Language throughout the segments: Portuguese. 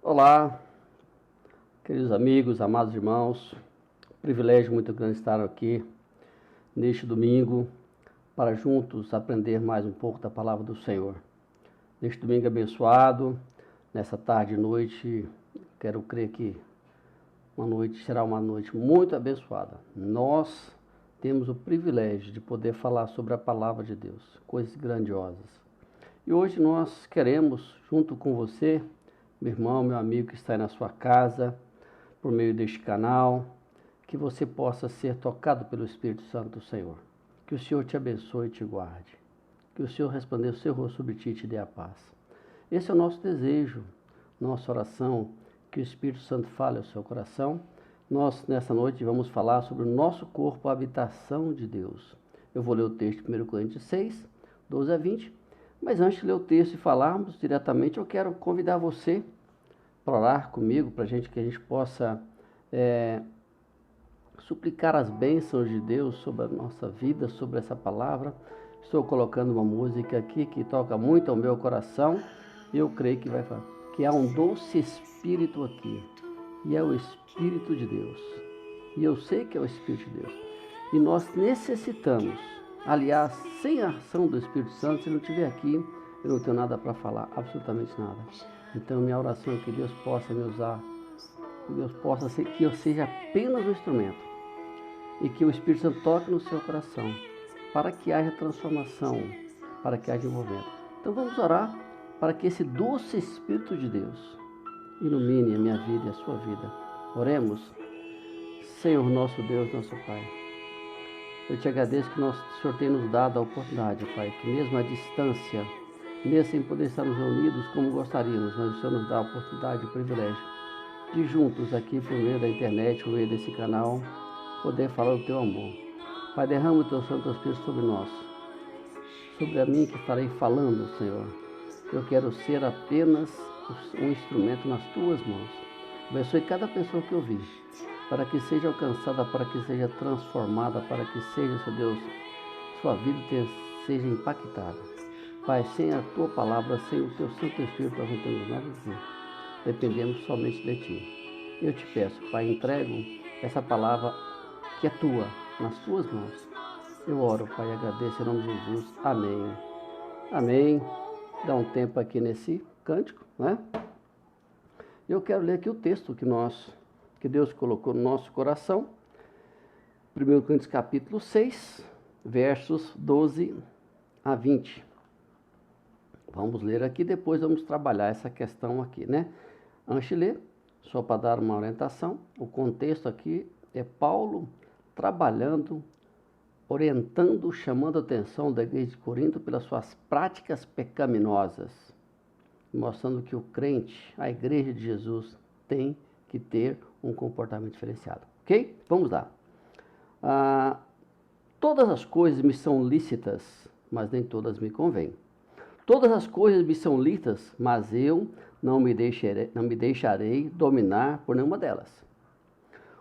Olá, queridos amigos, amados irmãos, privilégio muito grande estar aqui neste domingo para juntos aprender mais um pouco da palavra do Senhor. Neste domingo abençoado, nessa tarde e noite, quero crer que será uma noite muito abençoada. Nós temos o privilégio de poder falar sobre a palavra de Deus, coisas grandiosas. E hoje nós queremos, junto com você, meu irmão, meu amigo que está aí na sua casa, por meio deste canal, que você possa ser tocado pelo Espírito Santo do Senhor. Que o Senhor te abençoe e te guarde. Que o Senhor responder o seu rosto sobre ti e te dê a paz. Esse é o nosso desejo, nossa oração, que o Espírito Santo fale ao seu coração. Nós, nessa noite, vamos falar sobre o nosso corpo, a habitação de Deus. Eu vou ler o texto de 1 Coríntios 6, 12 a 20. Mas antes de ler o texto e falarmos diretamente, eu quero convidar você para orar comigo, para que a gente possa suplicar as bênçãos de Deus sobre a nossa vida, sobre essa palavra. Estou colocando uma música aqui que toca muito ao meu coração. Eu creio que há um doce Espírito aqui, e é o Espírito de Deus. E eu sei que é o Espírito de Deus. E nós necessitamos. Aliás, sem a ação do Espírito Santo, se ele não estiver aqui, eu não tenho nada para falar, absolutamente nada. Então, minha oração é que Deus possa me usar, que eu seja apenas um instrumento, e que o Espírito Santo toque no seu coração, para que haja transformação, para que haja envolvimento. Então, vamos orar para que esse doce Espírito de Deus ilumine a minha vida e a sua vida. Oremos. Senhor, nosso Deus, nosso Pai, eu te agradeço que o Senhor tem nos dado a oportunidade, Pai, que mesmo à distância, mesmo sem poder estarmos reunidos como gostaríamos, mas o Senhor nos dá a oportunidade e o privilégio de juntos aqui por meio da internet, por meio desse canal, poder falar do Teu amor. Pai, derrama o Teu Santo Espírito sobre nós, sobre a mim que estarei falando, Senhor. Eu quero ser apenas um instrumento nas Tuas mãos. Abençoe cada pessoa que ouvir, para que seja alcançada, para que seja transformada, para que seja, Senhor Deus, sua vida seja impactada. Pai, sem a Tua palavra, sem o Teu Santo Espírito, nós não temos nada a dizer. Dependemos somente de Ti. Eu te peço, Pai, entrego essa palavra que é Tua, nas Tuas mãos. Eu oro, Pai, e agradeço em nome de Jesus. Amém. Amém. Dá um tempo aqui nesse cântico, né? Eu quero ler aqui o texto que Deus colocou no nosso coração. 1 Coríntios capítulo 6, versos 12 a 20. Vamos ler aqui, depois vamos trabalhar essa questão aqui, né? Antes de ler, só para dar uma orientação, o contexto aqui é Paulo trabalhando, orientando, chamando a atenção da igreja de Corinto pelas suas práticas pecaminosas, mostrando que o crente, a igreja de Jesus, tem que ter um comportamento diferenciado. Ok? Vamos lá. Todas as coisas me são lícitas, mas nem todas me convêm. Todas as coisas me são lícitas, mas eu não me deixarei dominar por nenhuma delas.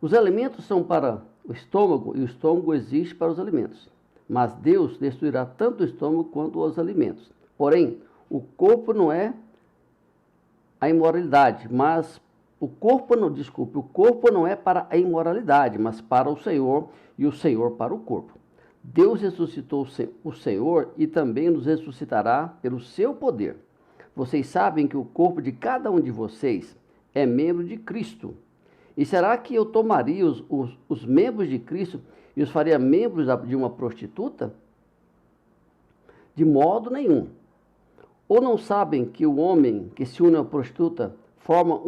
Os alimentos são para o estômago e o estômago existe para os alimentos. Mas Deus destruirá tanto o estômago quanto os alimentos. Porém, o corpo não é a imoralidade, mas o corpo não é para a imoralidade, mas para o Senhor, e o Senhor para o corpo. Deus ressuscitou o Senhor e também nos ressuscitará pelo seu poder. Vocês sabem que o corpo de cada um de vocês é membro de Cristo. E será que eu tomaria os membros de Cristo e os faria membros de uma prostituta? De modo nenhum. Ou não sabem que o homem que se une à prostituta forma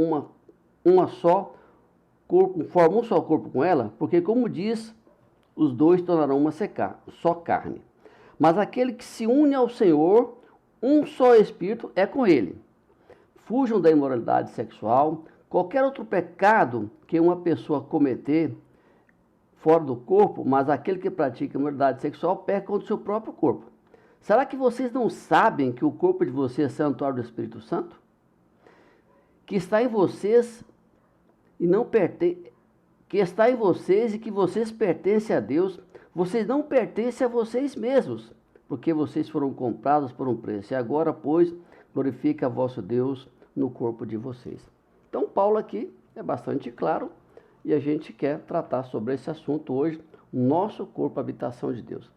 um só corpo com ela? Porque, como diz, os dois tornarão uma só carne. Mas aquele que se une ao Senhor, um só Espírito é com ele. Fujam da imoralidade sexual. Qualquer outro pecado que uma pessoa cometer fora do corpo, mas aquele que pratica imoralidade sexual peca contra o seu próprio corpo. Será que vocês não sabem que o corpo de vocês é santuário do Espírito Santo? Que está em vocês e não pertence, que está em vocês e que vocês pertencem a Deus. Vocês não pertencem a vocês mesmos, porque vocês foram comprados por um preço. E agora, pois, glorifica a vosso Deus no corpo de vocês. Então, Paulo aqui é bastante claro e a gente quer tratar sobre esse assunto hoje, nosso corpo, habitação de Deus.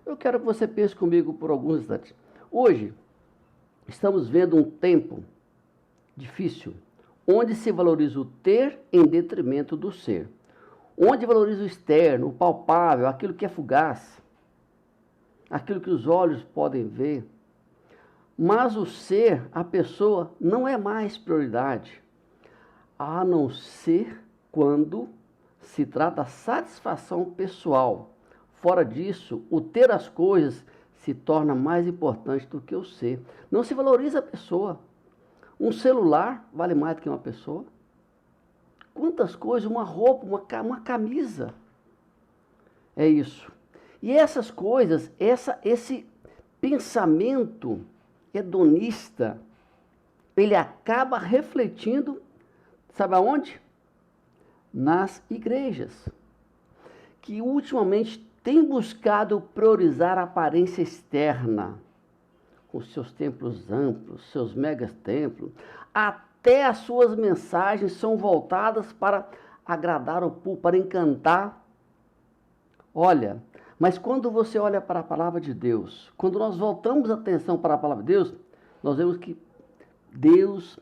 Eu quero que você pense comigo por alguns instantes. Hoje, estamos vendo um tempo difícil, onde se valoriza o ter em detrimento do ser. Onde valoriza o externo, o palpável, aquilo que é fugaz, aquilo que os olhos podem ver. Mas o ser, a pessoa, não é mais prioridade, a não ser quando se trata da satisfação pessoal. Fora disso, o ter as coisas se torna mais importante do que o ser. Não se valoriza a pessoa. Um celular vale mais do que uma pessoa. Quantas coisas, uma roupa, uma camisa. É isso. E essas coisas, esse pensamento hedonista, ele acaba refletindo, sabe aonde? Nas igrejas, que ultimamente têm buscado priorizar a aparência externa, com seus templos amplos, seus megas templos, até as suas mensagens são voltadas para agradar o povo, para encantar. Olha, mas quando você olha para a palavra de Deus, quando nós voltamos a atenção para a palavra de Deus, nós vemos que Deus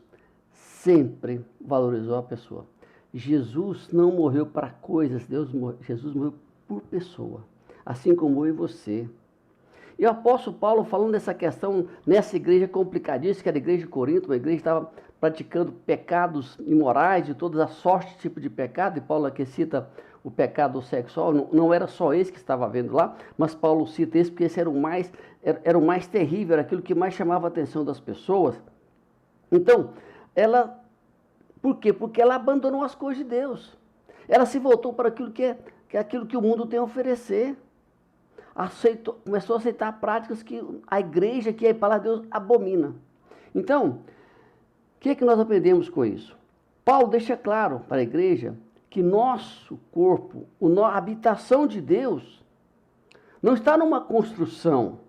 sempre valorizou a pessoa. Jesus não morreu para coisas, Jesus morreu por pessoa, assim como eu e você. E o apóstolo Paulo, falando dessa questão, nessa igreja complicadíssima, que era a igreja de Corinto, uma igreja que estava praticando pecados imorais, de todas as sortes de tipo de pecado, e Paulo aqui cita o pecado sexual, não era só esse que estava havendo lá, mas Paulo cita esse porque esse era o mais terrível, era aquilo que mais chamava a atenção das pessoas. Então, por quê? Porque ela abandonou as coisas de Deus. Ela se voltou para aquilo que é aquilo que o mundo tem a oferecer. Começou a aceitar práticas que a igreja, que é a palavra de Deus, abomina. Então, o que é que nós aprendemos com isso? Paulo deixa claro para a igreja que nosso corpo, a habitação de Deus, não está numa construção,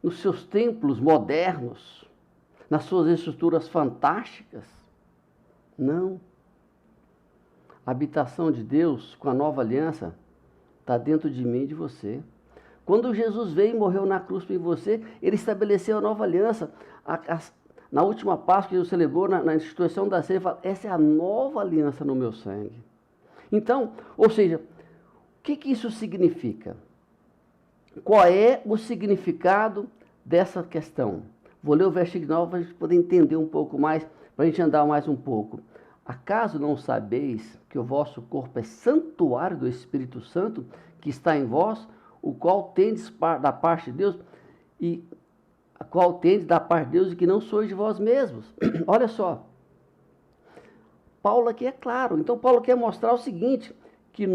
nos seus templos modernos, nas suas estruturas fantásticas. Não. A habitação de Deus, com a nova aliança, está dentro de mim e de você. Quando Jesus veio e morreu na cruz por você, ele estabeleceu a nova aliança. Na última Páscoa que ele celebrou, na instituição da ceia, ele fala, essa é a nova aliança no meu sangue. Então, ou seja, o que isso significa? Qual é o significado dessa questão? Vou ler o versículo 9 para a gente poder entender um pouco mais, para a gente andar mais um pouco. Acaso não sabeis que o vosso corpo é santuário do Espírito Santo, que está em vós, o qual tendes da parte de Deus, e que não sois de vós mesmos? Olha só. Paulo aqui é claro. Então Paulo quer mostrar o seguinte, que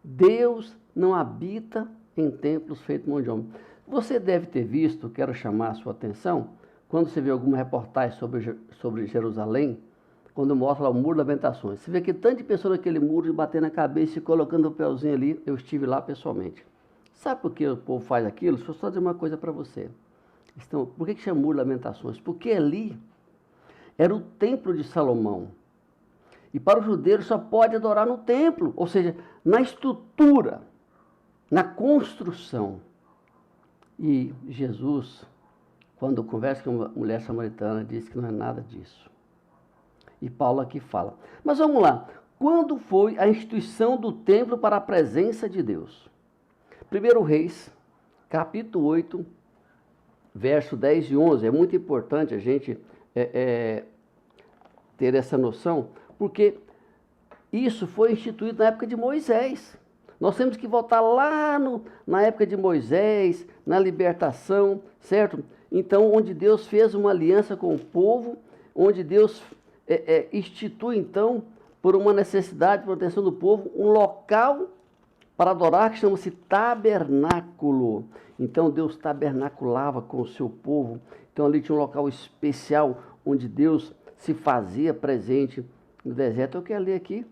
Deus não habita em templos feitos por mão de homem. Você deve ter visto, quero chamar a sua atenção, quando você vê alguma reportagem sobre Jerusalém, quando mostra lá o Muro das Lamentações. Você vê que tanto de pessoas naquele muro, de bater na cabeça e colocando o pelzinho ali, eu estive lá pessoalmente. Sabe por que o povo faz aquilo? Deixa eu só dizer uma coisa para você. Por que chama Muro das Lamentações? Porque ali era o templo de Salomão. E para o judeu só pode adorar no templo, ou seja, na estrutura, na construção. E Jesus, quando conversa com uma mulher samaritana, disse que não é nada disso. E Paulo aqui fala. Mas vamos lá. Quando foi a instituição do templo para a presença de Deus? 1 Reis, capítulo 8, verso 10 e 11. É muito importante a gente ter essa noção, porque isso foi instituído na época de Moisés. Nós temos que voltar lá na época de Moisés, na libertação, certo? Então, onde Deus fez uma aliança com o povo, onde Deus institui, então, por uma necessidade de proteção do povo, um local para adorar que chama-se tabernáculo. Então, Deus tabernaculava com o seu povo. Então, ali tinha um local especial onde Deus se fazia presente no deserto. Eu quero ler aqui.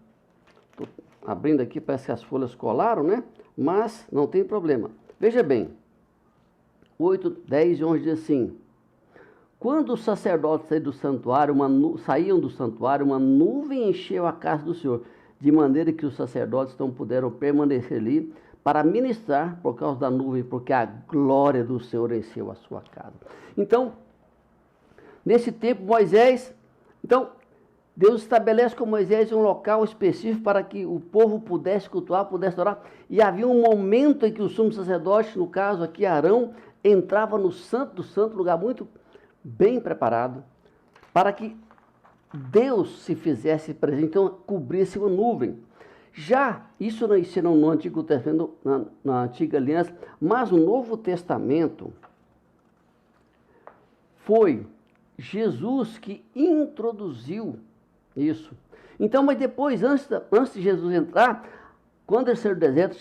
Estou abrindo aqui, parece que as folhas colaram, né? Mas não tem problema. Veja bem. 8, 10 e 11 diz assim. Quando os sacerdotes saíam do santuário, uma nuvem encheu a casa do Senhor, de maneira que os sacerdotes não puderam permanecer ali para ministrar por causa da nuvem, porque a glória do Senhor encheu a sua casa. Então, nesse tempo, Deus estabelece com Moisés um local específico para que o povo pudesse cultuar, pudesse orar. E havia um momento em que o sumo sacerdote, no caso aqui Arão, entrava no santo do santo, lugar muito bem preparado, para que Deus se fizesse presente, então cobrisse uma nuvem. Já isso não ensinou no Antigo Testamento, na Antiga Aliança, mas no Novo Testamento foi Jesus que introduziu isso. Então, mas depois, antes de Jesus entrar, quando eles saíram do deserto,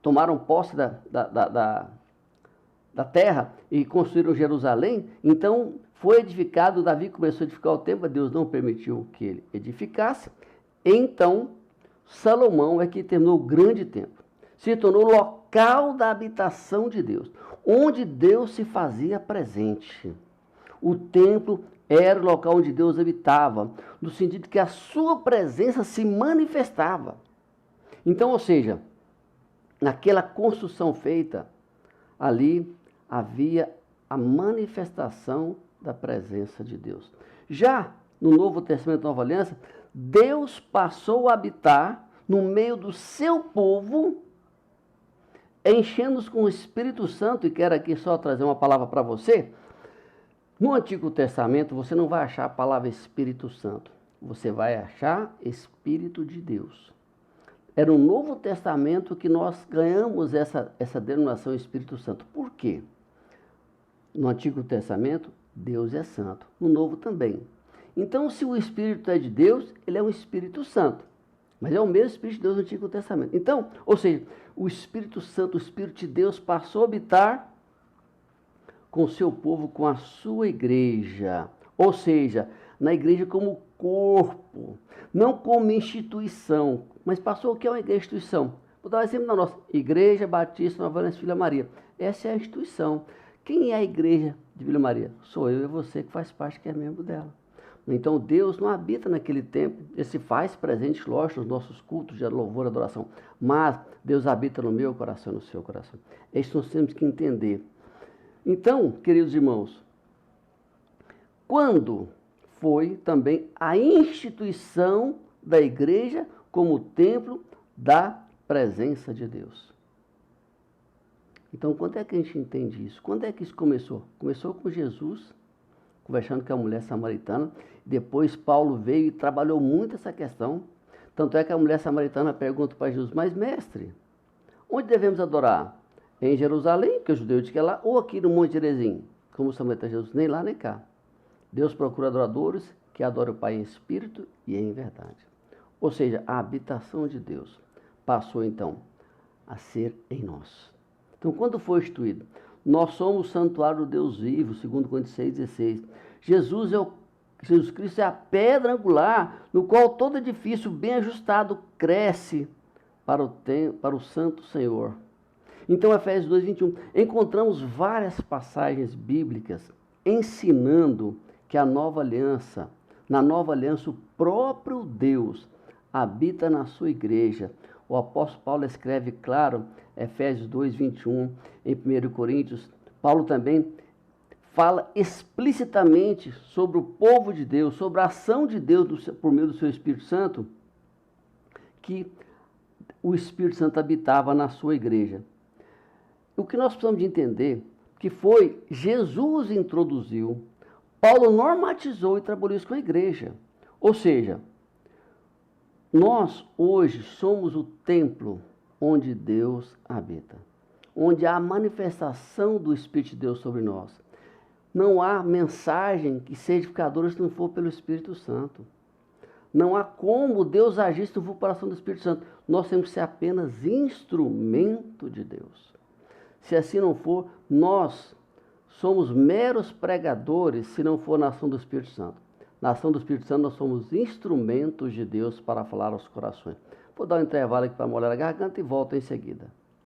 tomaram posse da terra e construíram Jerusalém, então foi edificado, Davi começou a edificar o templo, mas Deus não permitiu que ele edificasse. Então, Salomão é que terminou o grande templo. Se tornou local da habitação de Deus, onde Deus se fazia presente. O templo era o local onde Deus habitava, no sentido que a sua presença se manifestava. Então, ou seja, naquela construção feita, ali havia a manifestação da presença de Deus. Já no Novo Testamento, Nova Aliança, Deus passou a habitar no meio do seu povo, enchendo-os com o Espírito Santo, e quero aqui só trazer uma palavra para você. No Antigo Testamento, você não vai achar a palavra Espírito Santo, você vai achar Espírito de Deus. É no Novo Testamento que nós ganhamos essa denominação Espírito Santo. Por quê? No Antigo Testamento, Deus é santo. No Novo também. Então, se o Espírito é de Deus, ele é um Espírito Santo. Mas é o mesmo Espírito de Deus no Antigo Testamento. Então, ou seja, o Espírito Santo, o Espírito de Deus passou a habitar com o seu povo, com a sua igreja. Ou seja, na igreja como corpo, não como instituição. Mas passou o que é uma igreja instituição? Vou dar um exemplo da nossa Igreja Batista Nova Aliança Vila Maria. Essa é a instituição. Quem é a igreja de Vila Maria? Sou eu e você que faz parte, que é membro dela. Então Deus não habita naquele templo, ele se faz presente, lógico, nos nossos cultos de louvor e adoração, mas Deus habita no meu coração e no seu coração. É isso que nós temos que entender. Então, queridos irmãos, quando foi também a instituição da igreja como templo da presença de Deus? Então, quando é que a gente entende isso? Quando é que isso começou? Começou com Jesus, conversando com a mulher samaritana. Depois Paulo veio e trabalhou muito essa questão. Tanto é que a mulher samaritana pergunta para Jesus: mas mestre, onde devemos adorar? Em Jerusalém, porque o judeu diz que é lá, ou aqui no Monte Gerizim? Como o samaritano Jesus, nem lá nem cá. Deus procura adoradores que adoram o Pai em espírito e em verdade. Ou seja, a habitação de Deus passou então a ser em nós. Então, quando foi instituído, nós somos o santuário do Deus vivo, segundo Coríntios 6,16. Jesus Cristo é a pedra angular, no qual todo edifício bem ajustado cresce para o Santo Senhor. Então, Efésios 2,21, encontramos várias passagens bíblicas ensinando que na nova aliança, o próprio Deus habita na sua igreja. O apóstolo Paulo escreve, claro, Efésios 2,21, em 1 Coríntios. Paulo também fala explicitamente sobre o povo de Deus, sobre a ação de Deus por meio do seu Espírito Santo, que o Espírito Santo habitava na sua igreja. O que nós precisamos de entender, que foi Jesus introduziu, Paulo normatizou e trabalhou isso com a igreja. Ou seja, nós hoje somos o templo onde Deus habita, onde há a manifestação do Espírito de Deus sobre nós. Não há mensagem que seja edificadora se não for pelo Espírito Santo. Não há como Deus agir se não for pela ação do Espírito Santo. Nós temos que ser apenas instrumento de Deus. Se assim não for, nós somos meros pregadores se não for na ação do Espírito Santo. Na ação do Espírito Santo, nós somos instrumentos de Deus para falar aos corações. Vou dar um intervalo aqui para molhar a garganta e volto em seguida.